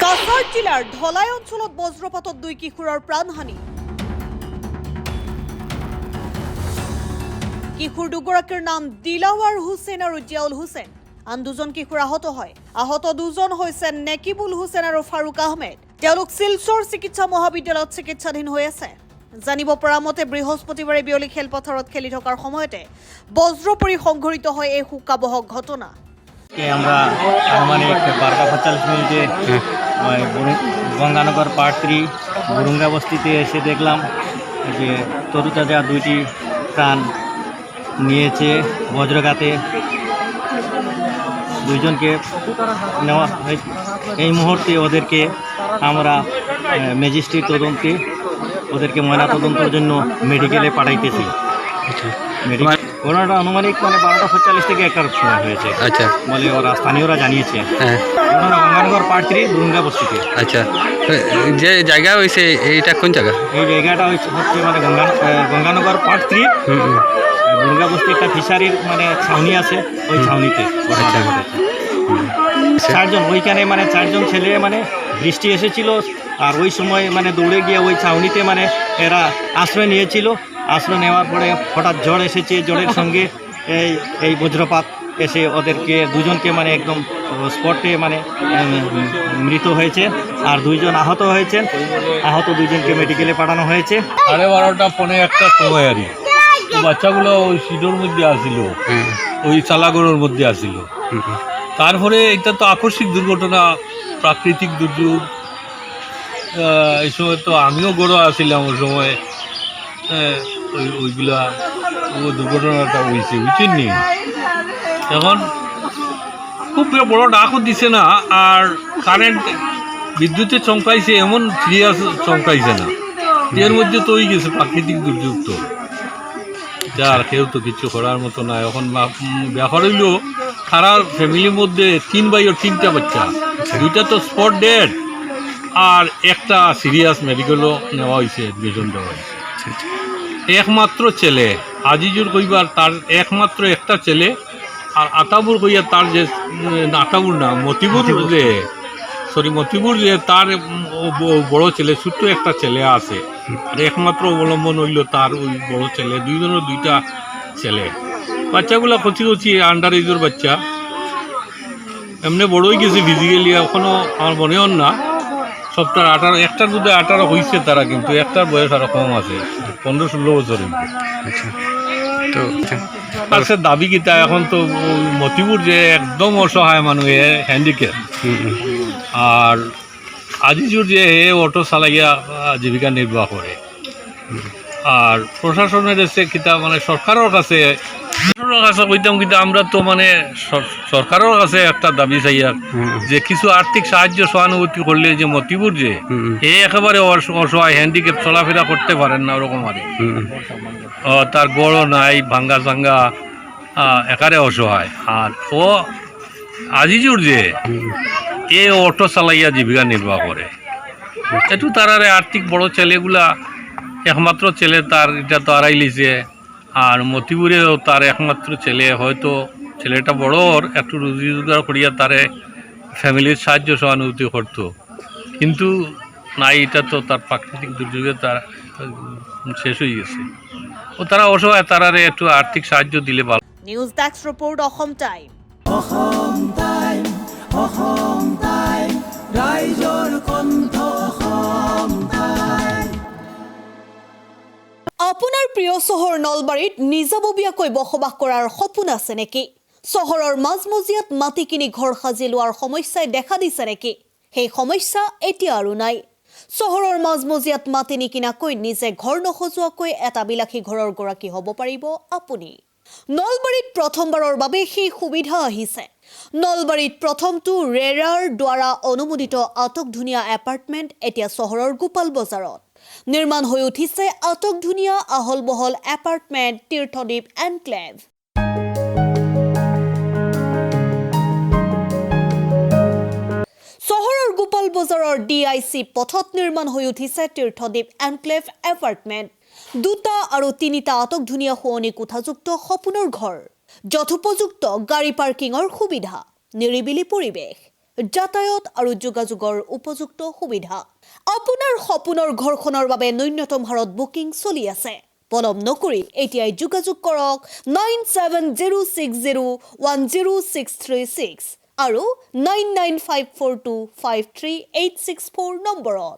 কাছাৰ জিলাৰ ধলাই অঞ্চলত বজ্ৰপাতত 2 কিশোৰৰ প্ৰাণহানি। কিশোৰ দুগৰাকীৰ নাম দিলাৱাৰ হুছেইন আৰু জিয়াউল হুছেইন। আন 2জন কিশোৰ আহত হয়। আহত 2জন হৈছে নেকিবুল হুছেইন আৰু ফাৰুক আহমেদ। তেওঁলোক শিলচৰ চিকিৎসা মহাবিদ্যালয়ত চিকিৎসাধীন হৈ আছে। জানিব পৰা মতে বৃহস্পতিবাৰে বিয়লি খেলপথাৰত খেলি থকাৰ সময়তে বজ্ৰ পৰি সংঘটিত হয় এই শোকাবহ ঘটনা। আমরা আনুমানিক 12:45 মিনিটে গঙ্গানগর পার্ট 3 বুরুঙ্গা বস্তিতে এসে দেখলাম যে তরুতাজা 2টি প্রাণ নিয়েছে বজ্রঘাতে। 2জনকে নেওয়া এই মুহূর্তে ওদেরকে আমরা ম্যাজিস্ট্রেট তদন্তে ওদেরকে ময়নাতদন্তের জন্য মেডিকেলে পাঠাইতেছি। ঘটনাটা আনুমানিক 12:45 থেকে 1টার সময় হয়েছে। আচ্ছা, বলে ওরা স্থানীয়রা জানিয়েছে। হ্যাঁ, গঙ্গানগর পার্ট 3 বুরুঙ্গা বস্তিতে। আচ্ছা, যে জায়গা হয়েছে এইটা কোন জায়গা? এই জায়গাটা হচ্ছে গঙ্গানগর পার্ট 3 বুরুঙ্গা বস্তি একটা ফিশারির ছাউনি আছে, ওই ছাউনিতে ঘটনাটা ঘটেছে। 4জন ওইখানে 4জন ছেলে বৃষ্টি এসেছিল আর ওই সময় দৌড়ে গিয়ে ওই ছাউনিতে এরা আশ্রয় নিয়েছিল। আশ্রয় নেওয়ার পরে হঠাৎ ঝড় এসেছে, ঝড়ের সঙ্গে এই বজ্রপাত এসে ওদেরকে 2জনকে একদম স্পটে মৃত হয়েছে আর 2জন আহত হয়েছেন। আহত 2জনকে মেডিকেলে পাঠানো হয়েছে। 12:30 পৌনে 1টার সময় আর কি বাচ্চাগুলো ওই সিডোর মধ্যে আসিল, ওই চালাগড়ের মধ্যে আসিল। তারপরে এটা তো আকস্মিক দুর্ঘটনা, প্রাকৃতিক দুর্যোগ। এই সময় তো আমিও গড় আসিলাম ওই সময়। ওইগুলা দুর্ঘটনাটা হয়েছে, বুঝছেন নি? এখন খুব বড় ডাকও দিছে না, আর কারেন্ট বিদ্যুতে চমকাইছে, এমন সিরিয়াস চমকাইছে না। এর মধ্যে তো হয়ে গেছে প্রাকৃতিক দুর্যোগ, তো যার কেউ তো কিছু করার মতো না। এখন ব্যাপার হইল সারা ফ্যামিলির মধ্যে 3 ভাই ও 3টা বাচ্চা, 2টা তো স্পট ডেড আর একটা সিরিয়াস মেডিকেলও নেওয়া হয়েছে, অ্যাডমিশন দেওয়া হয়েছে। একমাত্র ছেলে আজিজুর কইবার, তার একমাত্র একটা ছেলে। আর আতাবুর কইয়া তার যে আতাবুর না মতিবুর যে তার বড় ছেলে, ছোট্ট একটা ছেলে আছে। আর একমাত্র অবলম্বন হইল তার ওই বড় ছেলে। 2জনের 2টা ছেলে। বাচ্চাগুলা কচি কচি আন্ডার এজের বাচ্চা, এমনি বড়ই গেছে ফিজিক্যালি। এখনও আমার মনে হন না সবটার 18, একটার মধ্যে 18 হয়েছে তারা, কিন্তু একটার বয়স আরো কম আছে, 15-16 বছর। তো আছে দাবি কিতা এখন তো মতিপুর যে একদম অসহায় মানুষ, হ্যান্ডিক্যাপ। আর আজিজুর যে অটো চালাইয়া জীবিকা নির্বাহ করে। আর প্রশাসনের এসে কিতা সরকারের কাছে কইতাম, কিন্তু আমরা তো সরকারের কাছে একটা দাবি চাইয়া যে কিছু আর্থিক সাহায্য সহানুভূতি করলে, যে মতিপুর যে একেবারে অসহায়, হ্যান্ডিক্যাপ, চলাফেরা করতে পারেন না ওরকম আর তার গড় নাই, ভাঙ্গা চাঙ্গা, একারে অসহায়। আর ও আজিজুর যে অটো চালাইয়া জীবিকা নির্বাহ করে, একটু তারারে আর্থিক বড় ছেলেগুলা, একমাত্র ছেলে তার, এটা তো আড়াই লিছে। আর মতিপুরেও তার একমাত্র ছেলে, হয়তো ছেলেটা বড়র একটু রুজি রোজগার করিয়া তারে ফ্যামিলির সাহায্য সহানুভূতি করতো, কিন্তু নাই, এটা তো তার প্রাকৃতিক দুর্যোগে তার শেষ হয়ে গেছে। ও তারা অসহায়, তারারে একটু আর্থিক সাহায্য দিলে ভালো। নিউজ ডেস্ক রিপোর্ট, অসম টাইম। আপোনাৰ প্ৰিয় চহৰ নলবাৰীত নিজাববীয়াকৈ বসবাস কৰাৰ সপোন আছে নেকি? চহৰৰ মাজমজিয়াত মাটি কিনি ঘৰ সাজি লোৱাৰ সমস্যাই দেখা দিছে নেকি? সেই সমস্যা এতিয়া আৰু নাই। চহৰৰ মাজমজিয়াত মাটি নিকিনাকৈ নিজে ঘৰ নসজোৱাকৈ এটা বিলাসী ঘৰৰ গৰাকী হ'ব পাৰিব আপুনি। নলবাৰীত প্ৰথমবাৰৰ বাবে সেই সুবিধা আহিছে। নলবাৰীত প্ৰথমটো ৰেৰাৰ দ্বাৰা অনুমোদিত আটকধুনীয়া এপাৰ্টমেণ্ট এতিয়া চহৰৰ গোপাল বজাৰত নিৰ্মাণ হৈ উঠিছে। আটকধুনীয়া আহল বহল এপাৰ্টমেণ্ট তীৰ্থদ্বীপ এনক্লেভ। চহৰৰ গোপাল বজাৰৰ DIC পথত নিৰ্মাণ হৈ উঠিছে তীৰ্থদ্বীপ এনক্লেভ এপাৰ্টমেণ্ট। 2টা আৰু 3টা আটকধুনীয়া শুৱনি কোঠাযুক্ত সপোনৰ ঘৰ, যথোপযুক্ত গাড়ী পাৰ্কিঙৰ সুবিধা, নিৰিবিলি পৰিৱেশ, যাতায়াত আৰু যোগাযোগৰ উপযুক্ত সুবিধা আপোনাৰ সপোনৰ ঘৰখনৰ বাবে ন্যূনতম হাৰত বুকিং চলি আছে পলম নকৰি এতিয়াই যোগাযোগ কৰক 9706010636 আৰু 9954253864 নম্বৰত